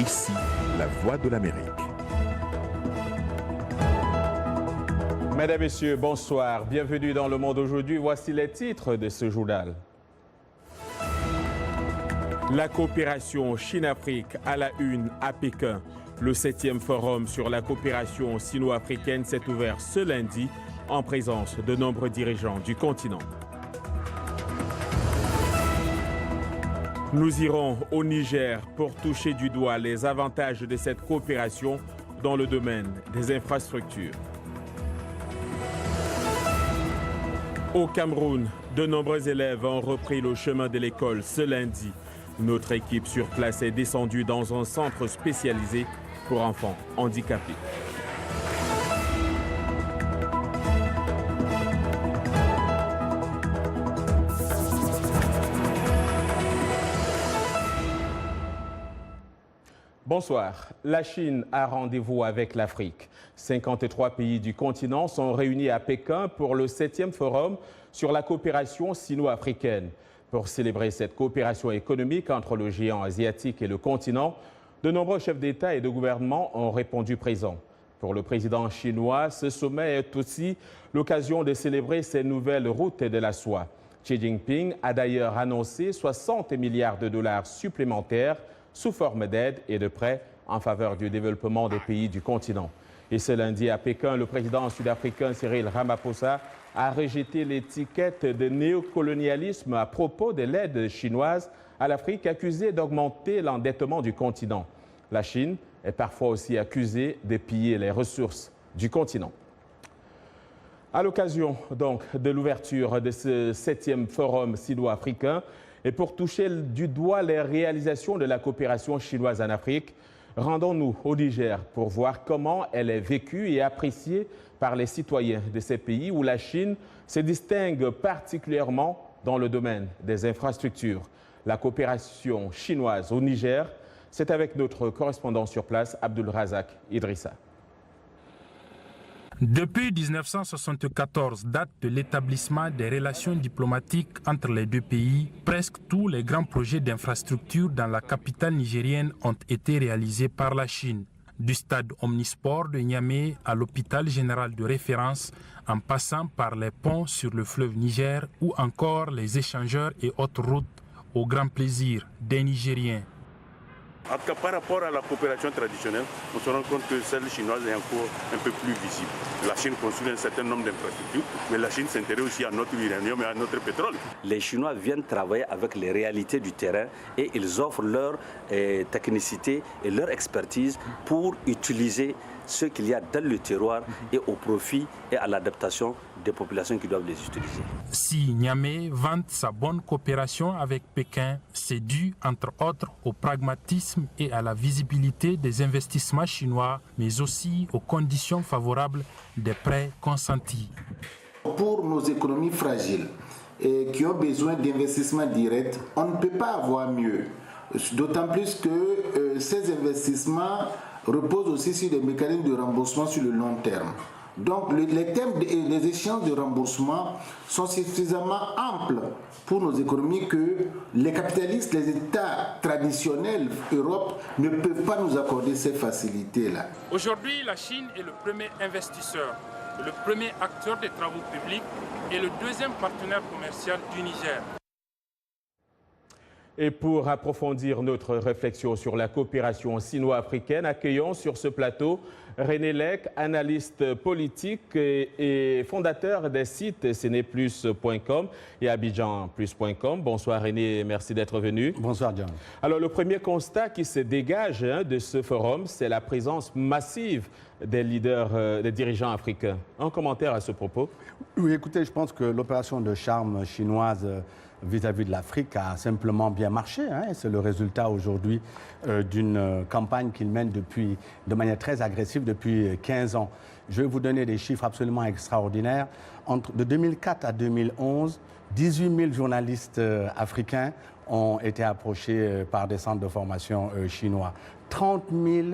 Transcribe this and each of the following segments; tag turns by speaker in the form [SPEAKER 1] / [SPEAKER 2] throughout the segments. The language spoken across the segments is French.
[SPEAKER 1] Ici, la voix de l'Amérique.
[SPEAKER 2] Mesdames, Messieurs, bonsoir. Bienvenue dans Le Monde aujourd'hui. Voici les titres de ce journal. La coopération Chine-Afrique à la une à Pékin. Le 7e forum sur la coopération sino-africaine s'est ouvert ce lundi en présence de nombreux dirigeants du continent. Nous irons au Niger pour toucher du doigt les avantages de cette coopération dans le domaine des infrastructures. Au Cameroun, de nombreux élèves ont repris le chemin de l'école ce lundi. Notre équipe sur place est descendue dans un centre spécialisé pour enfants handicapés. Bonsoir. La Chine a rendez-vous avec l'Afrique. 53 pays du continent sont réunis à Pékin pour le 7e forum sur la coopération sino-africaine. Pour célébrer cette coopération économique entre le géant asiatique et le continent, de nombreux chefs d'État et de gouvernement ont répondu présents. Pour le président chinois, ce sommet est aussi l'occasion de célébrer ces nouvelles routes de la soie. Xi Jinping a d'ailleurs annoncé 60 milliards de dollars supplémentaires sous forme d'aide et de prêts en faveur du développement des pays du continent. Et ce lundi à Pékin, le président sud-africain Cyril Ramaphosa a rejeté l'étiquette de néocolonialisme à propos de l'aide chinoise à l'Afrique, accusée d'augmenter l'endettement du continent. La Chine est parfois aussi accusée de piller les ressources du continent. À l'occasion donc de l'ouverture de ce 7e forum sino-africain et pour toucher du doigt les réalisations de la coopération chinoise en Afrique, rendons-nous au Niger pour voir comment elle est vécue et appréciée par les citoyens de ces pays où la Chine se distingue particulièrement dans le domaine des infrastructures. La coopération chinoise au Niger, c'est avec notre correspondant sur place, Abdul Razak Idrissa.
[SPEAKER 3] Depuis 1974, date de l'établissement des relations diplomatiques entre les deux pays, presque tous les grands projets d'infrastructure dans la capitale nigérienne ont été réalisés par la Chine. Du stade omnisport de Niamey à l'hôpital général de référence, en passant par les ponts sur le fleuve Niger ou encore les échangeurs et autres routes au grand plaisir des Nigériens.
[SPEAKER 4] En tout cas, par rapport à la coopération traditionnelle, on se rend compte que celle chinoise est encore un peu plus visible. La Chine construit un certain nombre d'infrastructures, mais la Chine s'intéresse aussi à notre uranium et à notre pétrole.
[SPEAKER 5] Les Chinois viennent travailler avec les réalités du terrain et ils offrent leur technicité et leur expertise pour utiliser ce qu'il y a dans le terroir et au profit et à l'adaptation des populations qui doivent les utiliser.
[SPEAKER 3] Si Niamey vante sa bonne coopération avec Pékin, c'est dû, entre autres, au pragmatisme et à la visibilité des investissements chinois, mais aussi aux conditions favorables des prêts consentis.
[SPEAKER 6] Pour nos économies fragiles et qui ont besoin d'investissements directs, on ne peut pas avoir mieux. D'autant plus que ces investissements reposent aussi sur des mécanismes de remboursement sur le long terme. Donc les thèmes et les échéances de remboursement sont suffisamment amples pour nos économies que les capitalistes, les États traditionnels, Europe, ne peuvent pas nous accorder ces facilités-là.
[SPEAKER 3] Aujourd'hui, la Chine est le premier investisseur, le premier acteur des travaux publics et le deuxième partenaire commercial du Niger.
[SPEAKER 2] Et pour approfondir notre réflexion sur la coopération sino-africaine, accueillons sur ce plateau René Lec, analyste politique et fondateur des sites ceneplus.com et abidjanplus.com. Bonsoir René, merci d'être venu.
[SPEAKER 7] Bonsoir John.
[SPEAKER 2] Alors le premier constat qui se dégage de ce forum, c'est la présence massive des leaders, des dirigeants africains. Un commentaire à ce propos?
[SPEAKER 7] Oui, écoutez, je pense que l'opération de charme chinoise vis-à-vis de l'Afrique a simplement bien marché. C'est le résultat aujourd'hui d'une campagne qu'il mène de manière très agressive depuis 15 ans. Je vais vous donner des chiffres absolument extraordinaires. De 2004 à 2011, 18 000 journalistes africains ont été approchés par des centres de formation chinois. 30 000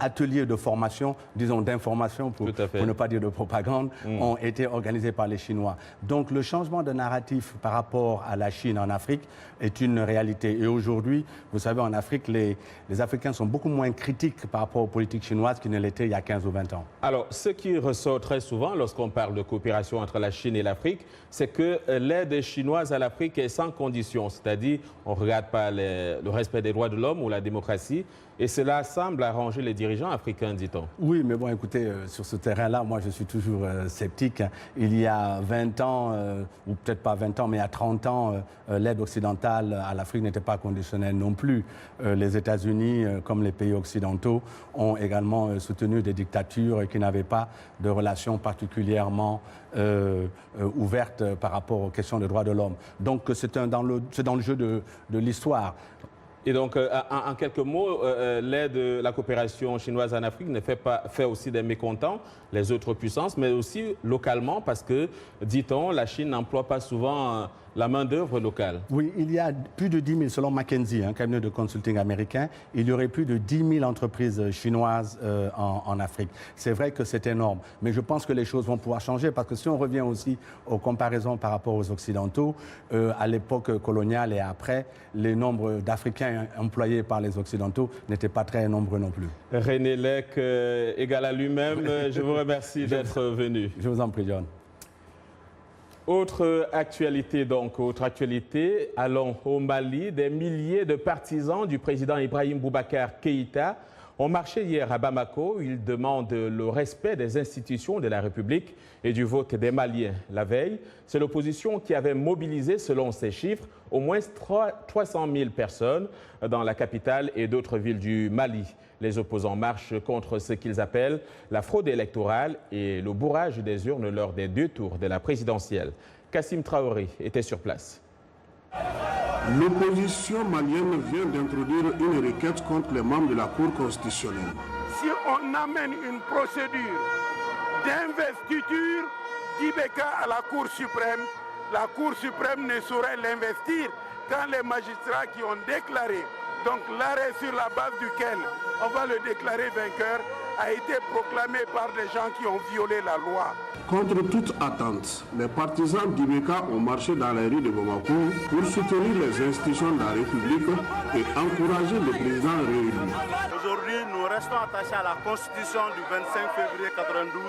[SPEAKER 7] ateliers de formation, disons d'information pour ne pas dire de propagande, ont été organisés par les Chinois. Donc le changement de narratif par rapport à la Chine en Afrique est une réalité. Et aujourd'hui, vous savez, en Afrique, les Africains sont beaucoup moins critiques par rapport aux politiques chinoises qu'ils ne l'étaient il y a 15 ou 20 ans. Alors,
[SPEAKER 2] ce qui ressort très souvent lorsqu'on parle de coopération entre la Chine et l'Afrique, c'est que l'aide chinoise à l'Afrique est sans condition, c'est-à-dire on ne regarde pas le respect des droits de l'homme ou la démocratie, et cela semble arranger les dirigeants africains, dit-on. Oui, mais bon, écoutez, sur ce terrain-là, moi je suis toujours sceptique. Il y a 20 ans, ou peut-être pas 20 ans, mais il y a 30 ans, l'aide occidentale à l'Afrique n'était pas conditionnelle non plus. Les États-Unis, comme les pays occidentaux, ont également soutenu des dictatures qui n'avaient pas de relations particulièrement ouvertes par rapport aux questions des droits de l'homme. Donc c'est dans le jeu de l'histoire. Et donc, en quelques mots, l'aide, la coopération chinoise en Afrique ne fait aussi des mécontents, les autres puissances, mais aussi localement, parce que, dit-on, la Chine n'emploie pas souvent la main-d'œuvre locale. Oui, il y a plus de 10 000, selon McKinsey, un cabinet de consulting américain, il y aurait plus de 10 000 entreprises chinoises en Afrique. C'est vrai que c'est énorme, mais je pense que les choses vont pouvoir changer, parce que si on revient aussi aux comparaisons par rapport aux Occidentaux, à l'époque coloniale et après, les nombres d'Africains employés par les Occidentaux n'étaient pas très nombreux non plus. René Lec, égal à lui-même, je vous remercie d'être venu. Je vous en prie, John. Autre actualité, allons au Mali. Des milliers de partisans du président Ibrahim Boubacar Keïta ont marché hier à Bamako. Ils demandent le respect des institutions de la République et du vote des Maliens. La veille, c'est l'opposition qui avait mobilisé, selon ces chiffres, au moins 300 000 personnes dans la capitale et d'autres villes du Mali. Les opposants marchent contre ce qu'ils appellent la fraude électorale et le bourrage des urnes lors des 2 tours de la présidentielle. Kassim Traoré était sur place.
[SPEAKER 8] L'opposition malienne vient d'introduire une requête contre les membres de la Cour constitutionnelle.
[SPEAKER 9] Si on amène une procédure d'investiture d'Ibeka à la Cour suprême ne saurait l'investir quand les magistrats qui ont déclaré, donc l'arrêt sur la base duquel on va le déclarer vainqueur, a été proclamé par des gens qui ont violé la loi.
[SPEAKER 8] Contre toute attente, les partisans d'Ibeka ont marché dans les rues de Bamako pour soutenir les institutions de la République et encourager le président réélu.
[SPEAKER 10] Aujourd'hui, nous restons attachés à la Constitution du 25 février 1992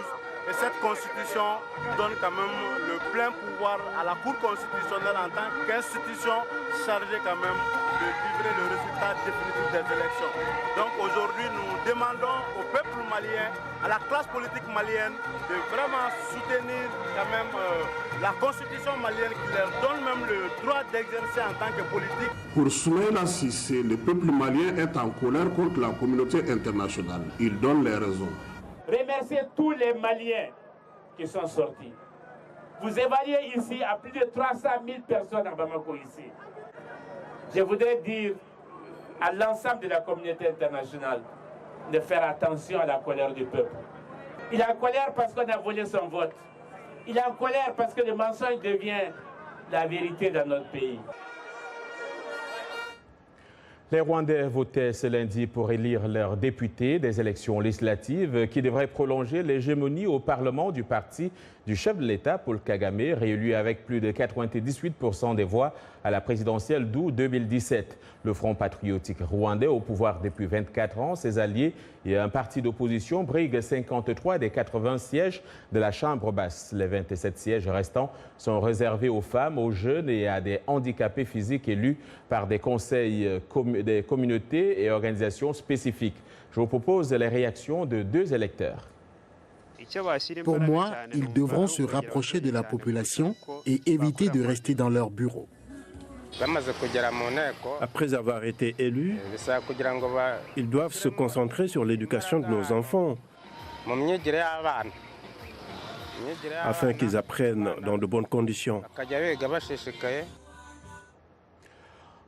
[SPEAKER 10] et cette Constitution donne quand même le plein pouvoir à la Cour constitutionnelle en tant qu'institution chargée quand même de livrer le résultat définitif des élections. Donc aujourd'hui, nous demandons au peuple malien, à la classe politique malienne, de vraiment soutenir quand même la constitution malienne qui leur donne même le droit d'exercer en tant que politique.
[SPEAKER 8] Pour Soumaïla Cissé, le peuple malien est en colère contre la communauté internationale. Il donne les raisons.
[SPEAKER 11] Remercier tous les Maliens qui sont sortis. Vous évaluez ici à plus de 300 000 personnes à Bamako ici. Je voudrais dire à l'ensemble de la communauté internationale de faire attention à la colère du peuple. Il est en colère parce qu'on a volé son vote. Il est en colère parce que le mensonge devient la vérité dans notre pays.
[SPEAKER 2] Les Rwandais votaient ce lundi pour élire leurs députés des élections législatives qui devraient prolonger l'hégémonie au Parlement du parti du chef de l'État, Paul Kagame, réélu avec plus de 98% des voix à la présidentielle d'août 2017. Le Front patriotique rwandais, au pouvoir depuis 24 ans, ses alliés et un parti d'opposition briguent 53 des 80 sièges de la Chambre basse. Les 27 sièges restants sont réservés aux femmes, aux jeunes et à des handicapés physiques élus par des conseils des communautés et organisations spécifiques. Je vous propose les réactions de 2 électeurs.
[SPEAKER 12] Pour moi, ils devront se rapprocher de la population et éviter de rester dans leurs bureaux.
[SPEAKER 13] Après avoir été élus, ils doivent se concentrer sur l'éducation de nos enfants afin qu'ils apprennent dans de bonnes conditions.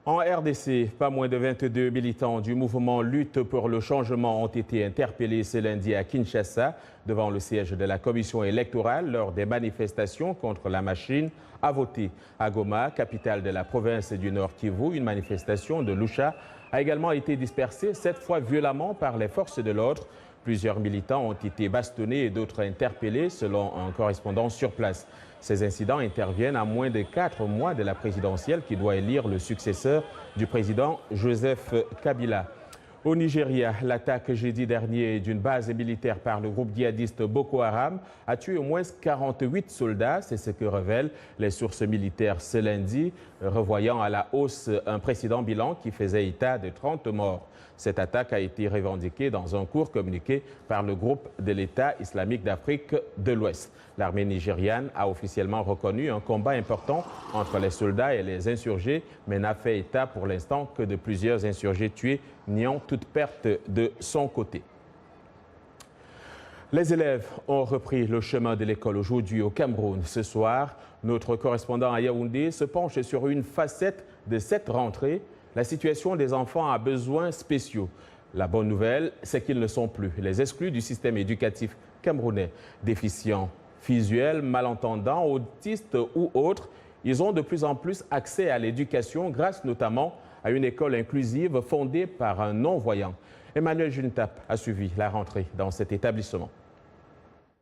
[SPEAKER 2] En RDC, pas moins de 22 militants du mouvement Lutte pour le changement ont été interpellés ce lundi à Kinshasa devant le siège de la commission électorale lors des manifestations contre la machine à voter. À Goma, capitale de la province du Nord Kivu, une manifestation de Lucha a également été dispersée, cette fois violemment par les forces de l'ordre. Plusieurs militants ont été bastonnés et d'autres interpellés, selon un correspondant sur place. Ces incidents interviennent à moins de 4 mois de la présidentielle qui doit élire le successeur du président Joseph Kabila. Au Nigeria, l'attaque jeudi dernier d'une base militaire par le groupe djihadiste Boko Haram a tué au moins 48 soldats. C'est ce que révèlent les sources militaires ce lundi, revoyant à la hausse un précédent bilan qui faisait état de 30 morts. Cette attaque a été revendiquée dans un court communiqué par le groupe de l'État islamique d'Afrique de l'Ouest. L'armée nigériane a officiellement reconnu un combat important entre les soldats et les insurgés, mais n'a fait état pour l'instant que de plusieurs insurgés tués, niant toute perte de son côté. Les élèves ont repris le chemin de l'école aujourd'hui au Cameroun. Ce soir, notre correspondant à Yaoundé se penche sur une facette de cette rentrée, la situation des enfants à besoins spéciaux. La bonne nouvelle, c'est qu'ils ne sont plus les exclus du système éducatif camerounais. Déficients visuels, malentendants, autistes ou autres, ils ont de plus en plus accès à l'éducation grâce notamment à une école inclusive fondée par un non-voyant. Emmanuel Juntap a suivi la rentrée dans cet établissement.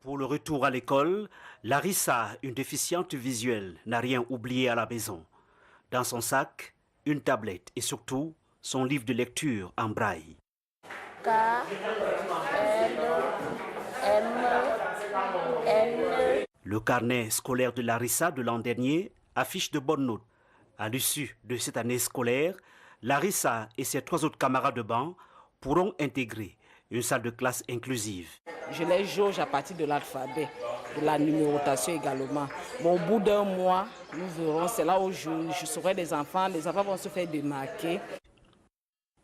[SPEAKER 14] Pour le retour à l'école, Larissa, une déficiente visuelle, n'a rien oublié à la maison. Dans son sac, une tablette et surtout son livre de lecture en braille. Le carnet scolaire de Larissa de l'an dernier affiche de bonnes notes. À l'issue de cette année scolaire, Larissa et ses 3 autres camarades de banc pourront intégrer une salle de classe inclusive.
[SPEAKER 15] Je les jauge à partir de l'alphabet, de la numérotation également. Bon, au bout d'un mois, nous verrons, c'est là où je serai les enfants vont se faire démarquer.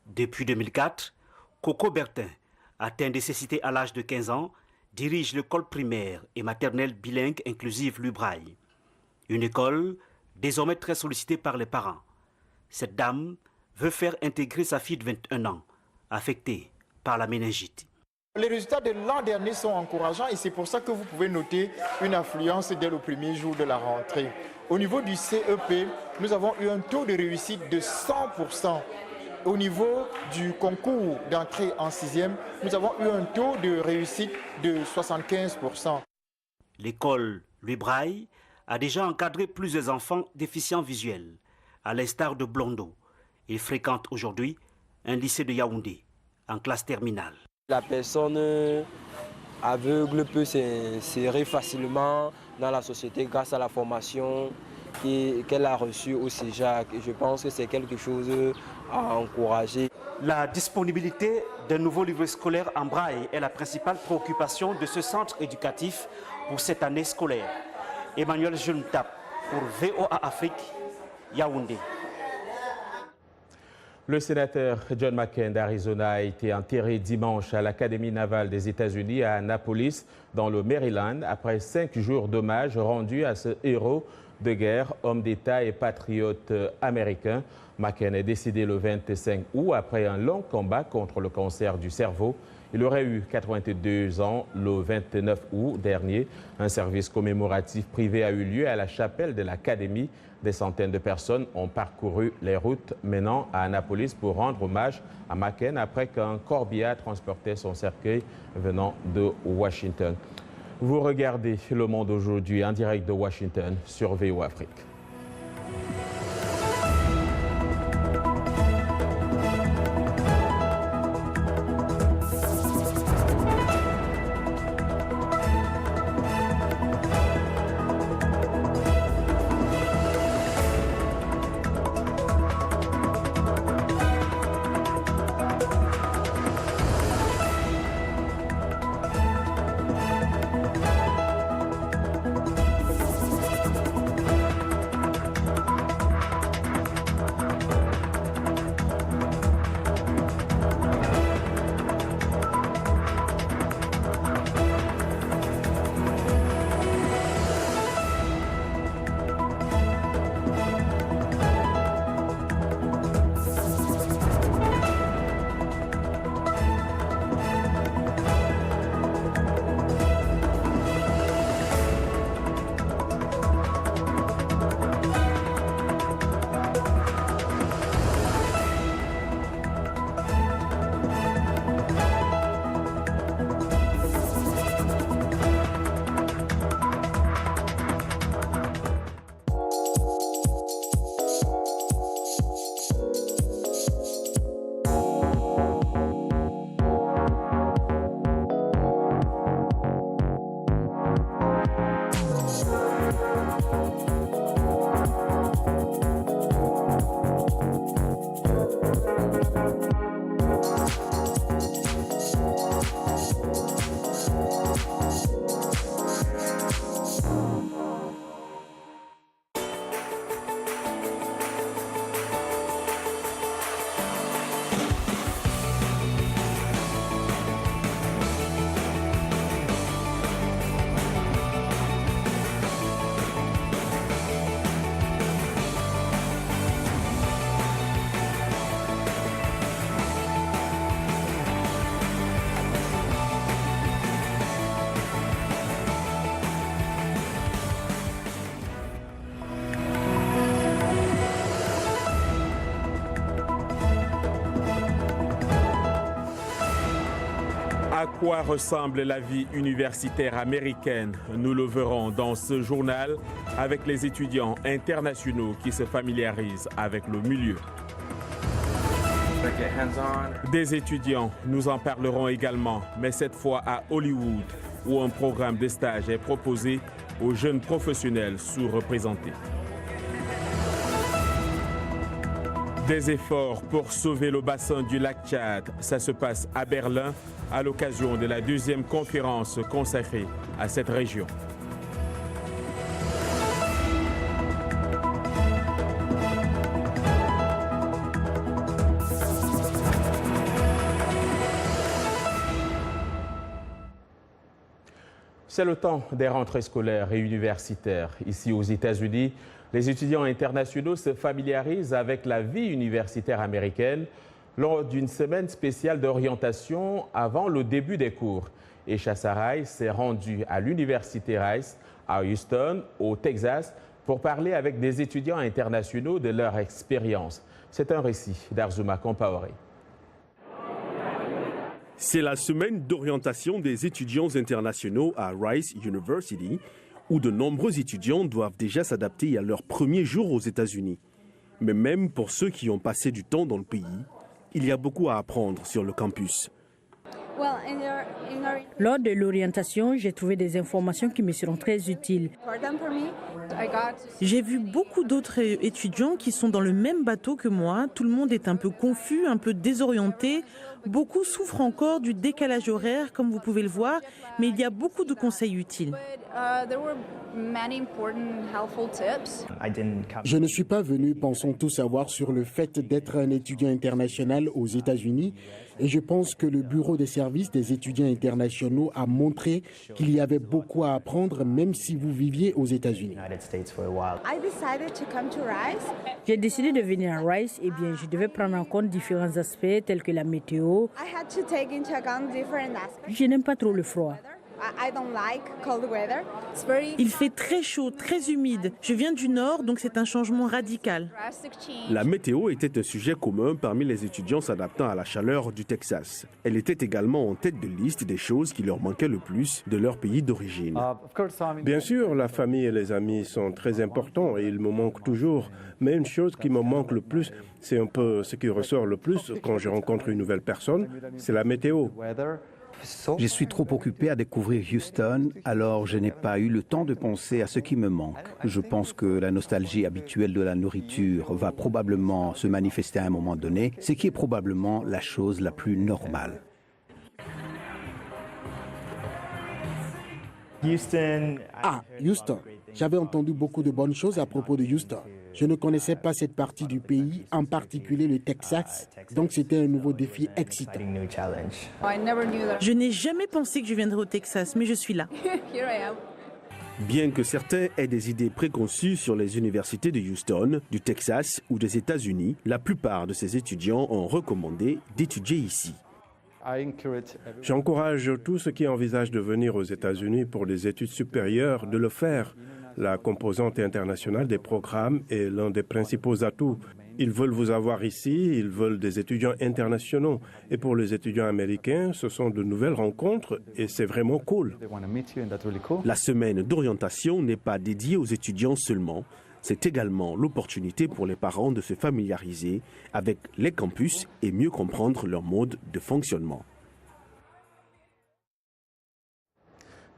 [SPEAKER 14] Depuis 2004, Coco Bertin, atteint de cécité à l'âge de 15 ans, dirige l'école primaire et maternelle bilingue inclusive Lubraille. Une école désormais très sollicitée par les parents. Cette dame veut faire intégrer sa fille de 21 ans, affectée par la méningite.
[SPEAKER 16] Les résultats de l'an dernier sont encourageants et c'est pour ça que vous pouvez noter une affluence dès le premier jour de la rentrée. Au niveau du CEP, nous avons eu un taux de réussite de 100%. Au niveau du concours d'entrée en 6e, nous avons eu un taux de réussite de 75%.
[SPEAKER 14] L'école Louis Braille a déjà encadré plusieurs enfants déficients visuels, à l'instar de Blondo. Il fréquente aujourd'hui un lycée de Yaoundé, en classe terminale.
[SPEAKER 17] La personne aveugle peut s'insérer facilement dans la société grâce à la formation qu'elle a reçue au CEJAC. Et je pense que c'est quelque chose à encourager.
[SPEAKER 14] La disponibilité d'un nouveau livre scolaire en braille est la principale préoccupation de ce centre éducatif pour cette année scolaire. Emmanuel Juntap pour VOA Afrique, Yaoundé.
[SPEAKER 2] Le sénateur John McCain d'Arizona a été enterré dimanche à l'Académie navale des États-Unis à Annapolis, dans le Maryland, après 5 jours d'hommage rendus à ce héros de guerre, homme d'État et patriote américain. McCain est décédé le 25 août après un long combat contre le cancer du cerveau. Il aurait eu 82 ans le 29 août dernier. Un service commémoratif privé a eu lieu à la chapelle de l'Académie. Des centaines de personnes ont parcouru les routes menant à Annapolis pour rendre hommage à McCain après qu'un corbillard transportait son cercueil venant de Washington. Vous regardez Le Monde aujourd'hui en direct de Washington sur VOA Afrique. quoi ressemble la vie universitaire américaine? Nous le verrons dans ce journal avec les étudiants internationaux qui se familiarisent avec le milieu. Des étudiants, nous en parlerons également, mais cette fois à Hollywood, où un programme de stage est proposé aux jeunes professionnels sous-représentés. Des efforts pour sauver le bassin du lac Tchad, ça se passe à Berlin à l'occasion de la 2e conférence consacrée à cette région. C'est le temps des rentrées scolaires et universitaires. Ici aux États-Unis, les étudiants internationaux se familiarisent avec la vie universitaire américaine lors d'une semaine spéciale d'orientation avant le début des cours. Et Chassa Rice s'est rendu à l'Université Rice à Houston, au Texas, pour parler avec des étudiants internationaux de leur expérience. C'est un récit d'Arzuma Compaoré.
[SPEAKER 18] C'est la semaine d'orientation des étudiants internationaux à Rice University, où de nombreux étudiants doivent déjà s'adapter à leur premier jour aux États-Unis. Mais même pour ceux qui ont passé du temps dans le pays, il y a beaucoup à apprendre sur le campus.
[SPEAKER 19] Lors de l'orientation, j'ai trouvé des informations qui me seront très utiles.
[SPEAKER 20] J'ai vu beaucoup d'autres étudiants qui sont dans le même bateau que moi. Tout le monde est un peu confus, un peu désorienté. Beaucoup souffrent encore du décalage horaire, comme vous pouvez le voir, mais il y a beaucoup de conseils utiles.
[SPEAKER 12] Je ne suis pas venu pensant tout savoir sur le fait d'être un étudiant international aux États-Unis et je pense que le Bureau des services des étudiants internationaux a montré qu'il y avait beaucoup à apprendre même si vous viviez aux États-Unis.
[SPEAKER 19] J'ai décidé de venir à Rice et bien je devais prendre en compte différents aspects tels que la météo. Je n'aime pas trop le froid.
[SPEAKER 20] Il fait très chaud, très humide. Je viens du nord, donc c'est un changement radical.
[SPEAKER 18] La météo était un sujet commun parmi les étudiants s'adaptant à la chaleur du Texas. Elle était également en tête de liste des choses qui leur manquaient le plus de leur pays d'origine.
[SPEAKER 13] Bien sûr, la famille et les amis sont très importants et ils me manquent toujours. Mais une chose qui me manque le plus, c'est un peu ce qui ressort le plus quand je rencontre une nouvelle personne, c'est la météo.
[SPEAKER 21] Je suis trop occupé à découvrir Houston, alors je n'ai pas eu le temps de penser à ce qui me manque. Je pense que la nostalgie habituelle de la nourriture va probablement se manifester à un moment donné, ce qui est probablement la chose la plus normale.
[SPEAKER 12] Houston. J'avais entendu beaucoup de bonnes choses à propos de Houston. Je ne connaissais pas cette partie du pays, en particulier le Texas, donc c'était un nouveau défi excitant.
[SPEAKER 20] Je n'ai jamais pensé que je viendrais au Texas, mais je suis là.
[SPEAKER 18] Bien que certains aient des idées préconçues sur les universités de Houston, du Texas ou des États-Unis, la plupart de ces étudiants ont recommandé d'étudier ici.
[SPEAKER 13] J'encourage tous ceux qui envisagent de venir aux États-Unis pour des études supérieures de le faire. La composante internationale des programmes est l'un des principaux atouts. Ils veulent vous avoir ici, ils veulent des étudiants internationaux. Et pour les étudiants américains, ce sont de nouvelles rencontres et c'est vraiment cool.
[SPEAKER 18] La semaine d'orientation n'est pas dédiée aux étudiants seulement. C'est également l'opportunité pour les parents de se familiariser avec les campus et mieux comprendre leur mode de fonctionnement.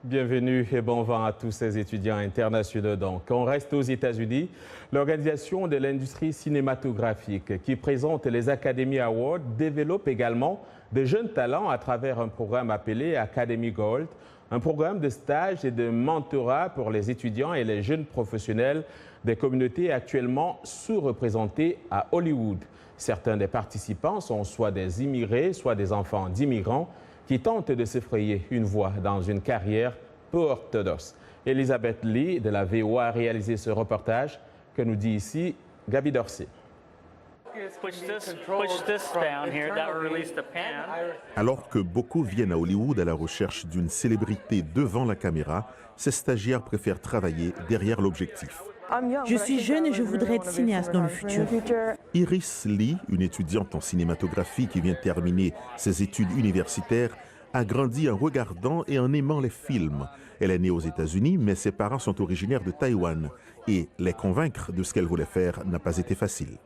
[SPEAKER 2] Bienvenue et bon vent à tous ces étudiants internationaux. Donc, on reste aux États-Unis. L'Organisation de l'industrie cinématographique qui présente les Academy Awards développe également de jeunes talents à travers un programme appelé Academy Gold, un programme de stage et de mentorat pour les étudiants et les jeunes professionnels des communautés actuellement sous-représentées à Hollywood. Certains des participants sont soit des immigrés, soit des enfants d'immigrants qui tentent de se frayer une voie dans une carrière peu orthodoxe. Elisabeth Lee de la VOA a réalisé ce reportage que nous dit ici Gabi Dorsey.
[SPEAKER 1] Alors que beaucoup viennent à Hollywood à la recherche d'une célébrité devant la caméra, ces stagiaires préfèrent travailler derrière l'objectif.
[SPEAKER 20] Je suis jeune et je voudrais être cinéaste dans le futur.
[SPEAKER 1] Iris Lee, une étudiante en cinématographie qui vient terminer ses études universitaires, a grandi en regardant et en aimant les films. Elle est née aux États-Unis, mais ses parents sont originaires de Taïwan. Et les convaincre de ce qu'elle voulait faire n'a pas été facile.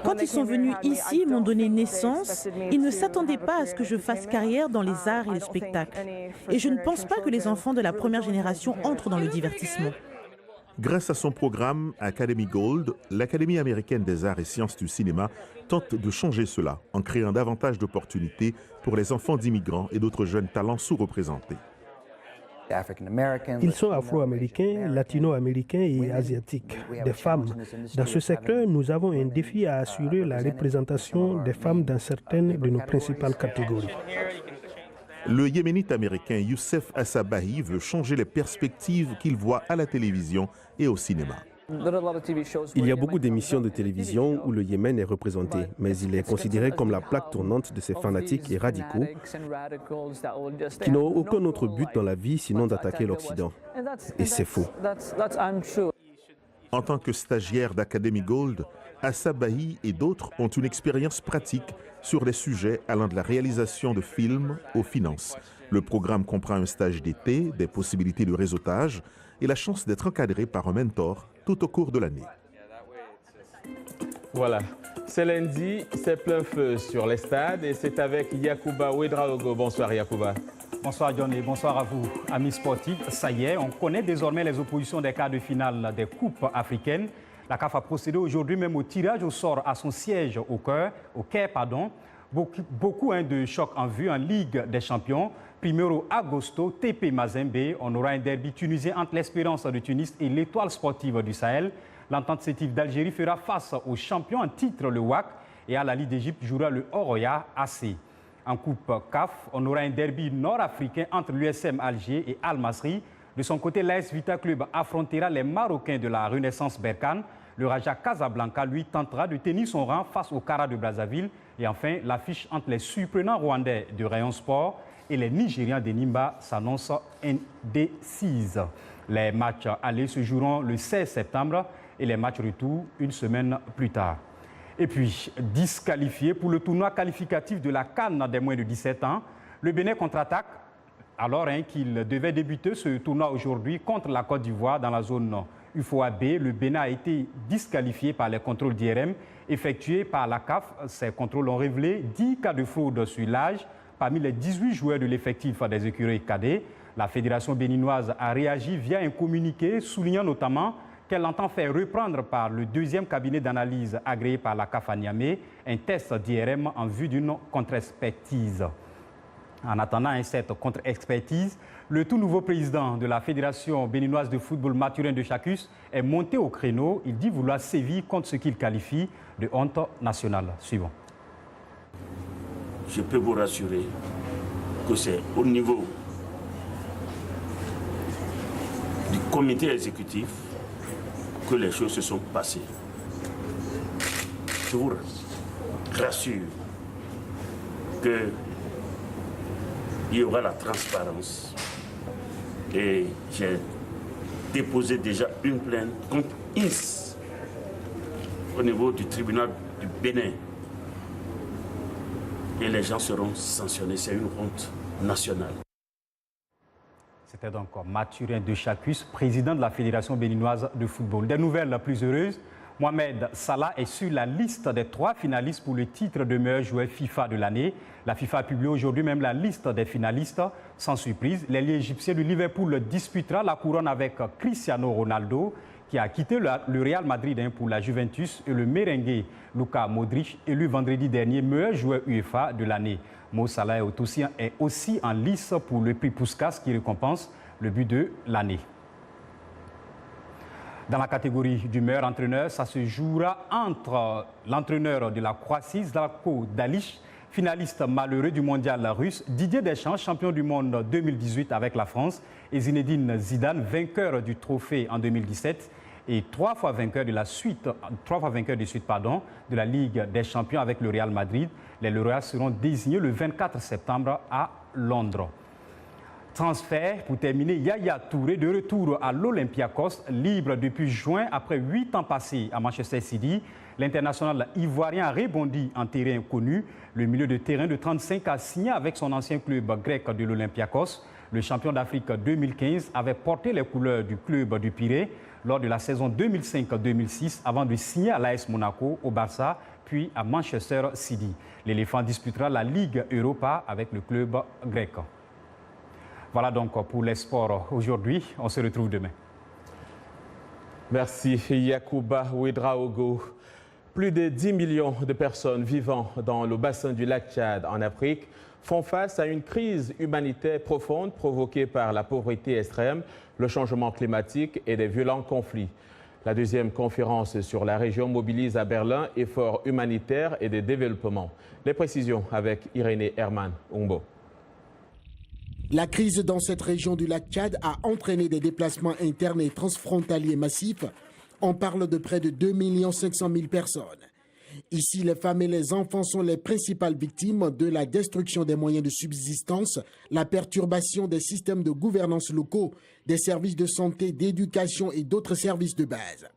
[SPEAKER 20] Quand ils sont venus ici et m'ont donné naissance, ils ne s'attendaient pas à ce que je fasse carrière dans les arts et le spectacle. Et je ne pense pas que les enfants de la première génération entrent dans le divertissement.
[SPEAKER 1] Grâce à son programme Academy Gold, l'Académie américaine des arts et sciences du cinéma tente de changer cela en créant davantage d'opportunités pour les enfants d'immigrants et d'autres jeunes talents sous-représentés.
[SPEAKER 4] Ils sont afro-américains, latino-américains et asiatiques, des femmes. Dans ce secteur, nous avons un défi à assurer la représentation des femmes dans certaines de nos principales catégories.
[SPEAKER 1] Le Yéménite américain Youssef Assabahi veut changer les perspectives qu'il voit à la télévision et au cinéma.
[SPEAKER 22] Il y a beaucoup d'émissions de télévision où le Yémen est représenté, mais il est considéré comme la plaque tournante de ces fanatiques et radicaux qui n'ont aucun autre but dans la vie sinon d'attaquer l'Occident. Et c'est faux.
[SPEAKER 1] En tant que stagiaire d'Academy Gold, Assabahi et d'autres ont une expérience pratique sur les sujets allant de la réalisation de films aux finances. Le programme comprend un stage d'été, des possibilités de réseautage et la chance d'être encadré par un mentor tout au cours de l'année.
[SPEAKER 2] Voilà, c'est lundi, c'est plein feu sur les stades et c'est avec Yacouba Ouedraogo. Bonsoir Yacouba.
[SPEAKER 23] Bonsoir Johnny, bonsoir à vous, amis sportifs. Ça y est, on connaît désormais les oppositions des quarts de finale des coupes africaines. La CAF a procédé aujourd'hui même au tirage au sort à son siège au Caire. Beaucoup de chocs en vue en Ligue des Champions. Primero Agosto, TP Mazembe. On aura un derby tunisien entre l'Espérance de Tunis et l'Étoile sportive du Sahel. L'Entente sétive d'Algérie fera face aux champions en titre, le WAC. Et à la Ligue d'Égypte jouera le Oroya AC. En Coupe CAF, on aura un derby nord-africain entre l'USM Alger et Al Masry. De son côté, l'AS Vita Club affrontera les Marocains de la Renaissance Berkane. Le Raja Casablanca, lui, tentera de tenir son rang face au Kara de Brazzaville. Et enfin, l'affiche entre les surprenants Rwandais de Rayon Sport et les Nigérians de Nimba s'annonce indécise. Les matchs allés se joueront le 16 septembre et les matchs retour une semaine plus tard. Et puis, disqualifié pour le tournoi qualificatif de la CAN des moins de 17 ans, le Bénin contre-attaque alors qu'il devait débuter ce tournoi aujourd'hui contre la Côte d'Ivoire dans la zone UFOA-B. Le Bénin a été disqualifié par les contrôles d'IRM effectués par la CAF. Ces contrôles ont révélé 10 cas de fraude sur l'âge parmi les 18 joueurs de l'effectif des écuries cadets. La fédération béninoise a réagi via un communiqué soulignant notamment qu'elle entend faire reprendre par le deuxième cabinet d'analyse agréé par la CAF à Niamey un test d'IRM en vue d'une contre-expertise. En attendant cette contre-expertise, le tout nouveau président de la Fédération béninoise de football Mathurin de Chacus est monté au créneau. Il dit vouloir sévir contre ce qu'il qualifie de honte nationale. Suivant.
[SPEAKER 24] Je peux vous rassurer que c'est au niveau du comité exécutif que les choses se sont passées. Je vous rassure qu'il y aura la transparence et j'ai déposé déjà une plainte contre INS au niveau du tribunal du Bénin. Et les gens seront sanctionnés. C'est une honte nationale.
[SPEAKER 23] C'était donc Mathurin de Chacus, président de la Fédération béninoise de football. Des nouvelles plus heureuses, Mohamed Salah est sur la liste des 3 finalistes pour le titre de meilleur joueur FIFA de l'année. La FIFA a publié aujourd'hui même la liste des finalistes. Sans surprise, l'ailier égyptien de Liverpool disputera la couronne avec Cristiano Ronaldo, qui a quitté le Real Madrid pour la Juventus, et le merengue Luka Modric, élu vendredi dernier meilleur joueur UEFA de l'année. Mo Salah est aussi en lice pour le prix Puskas qui récompense le but de l'année. Dans la catégorie du meilleur entraîneur, ça se jouera entre l'entraîneur de la Croatie, Zlatko Dalic, finaliste malheureux du mondial russe, Didier Deschamps, champion du monde 2018 avec la France, et Zinedine Zidane, vainqueur du trophée en 2017 et 3 fois vainqueur de suite de la Ligue des champions avec le Real Madrid. Les lauréats seront désignés le 24 septembre à Londres. Transfert pour terminer, Yaya Touré de retour à l'Olympiakos, libre depuis juin après 8 ans passés à Manchester City. L'international ivoirien a rebondi en terrain connu. Le milieu de terrain de 35 a signé avec son ancien club grec de l'Olympiakos. Le champion d'Afrique 2015 avait porté les couleurs du club du Pirée lors de la saison 2005-2006 avant de signer à l'AS Monaco, au Barça, puis à Manchester City. L'éléphant disputera la Ligue Europa avec le club grec. Voilà donc pour les sports aujourd'hui. On se retrouve demain.
[SPEAKER 2] Merci Yacouba Ouedraogo. Plus de 10 millions de personnes vivant dans le bassin du lac Tchad en Afrique font face à une crise humanitaire profonde provoquée par la pauvreté extrême, le changement climatique et des violents conflits. La deuxième conférence sur la région mobilise à Berlin efforts humanitaires et de développement. Les précisions avec Irénée Herman Umbo.
[SPEAKER 12] La crise dans cette région du lac Tchad a entraîné des déplacements internes et transfrontaliers massifs. On parle de près de 2 500 000 personnes. Ici, les femmes et les enfants sont les principales victimes de la destruction des moyens de subsistance, la perturbation des systèmes de gouvernance locaux, des services de santé, d'éducation et d'autres services de base.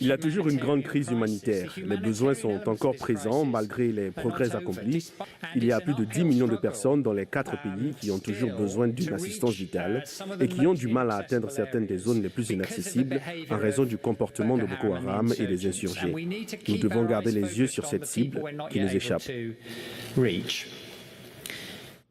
[SPEAKER 18] Il y a toujours une grande crise humanitaire. Les besoins sont encore présents malgré les progrès accomplis. Il y a plus de 10 millions de personnes dans les 4 pays qui ont toujours besoin d'une assistance vitale et qui ont du mal à atteindre certaines des zones les plus inaccessibles en raison du comportement de Boko Haram et des insurgés. Nous devons garder les yeux sur cette cible qui nous échappe.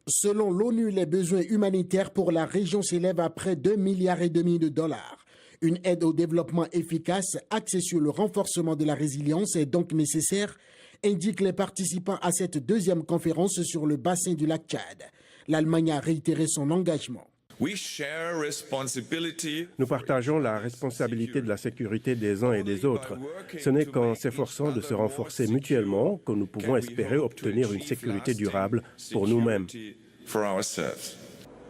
[SPEAKER 12] Selon l'ONU, les besoins humanitaires pour la région s'élèvent à près d'1,5 milliard de dollars. Une aide au développement efficace, axée sur le renforcement de la résilience, est donc nécessaire, indiquent les participants à cette deuxième conférence sur le bassin du lac Tchad. L'Allemagne a réitéré son engagement.
[SPEAKER 13] Nous partageons la responsabilité de la sécurité des uns et des autres. Ce n'est qu'en s'efforçant de se renforcer mutuellement que nous pouvons espérer obtenir une sécurité durable pour nous-mêmes.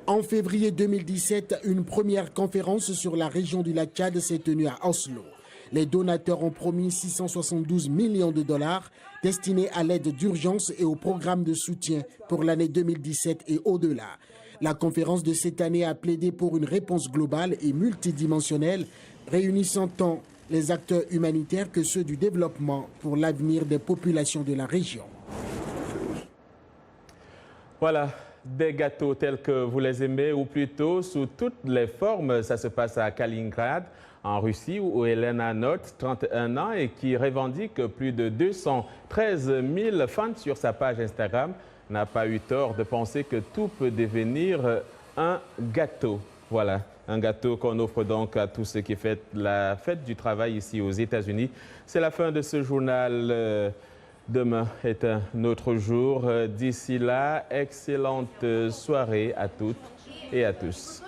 [SPEAKER 12] En février 2017, une première conférence sur la région du lac Tchad s'est tenue à Oslo. Les donateurs ont promis 672 millions de dollars destinés à l'aide d'urgence et au programme de soutien pour l'année 2017 et au-delà. La conférence de cette année a plaidé pour une réponse globale et multidimensionnelle, réunissant tant les acteurs humanitaires que ceux du développement pour l'avenir des populations de la région.
[SPEAKER 2] Voilà. Des gâteaux tels que vous les aimez, ou plutôt sous toutes les formes. Ça se passe à Kaliningrad, en Russie, où Elena Note, 31 ans, et qui revendique plus de 213 000 fans sur sa page Instagram, n'a pas eu tort de penser que tout peut devenir un gâteau. Voilà, un gâteau qu'on offre donc à tous ceux qui fêtent la fête du travail ici aux États-Unis. C'est la fin de ce journal. Demain est un autre jour. D'ici là, excellente soirée à toutes et à tous.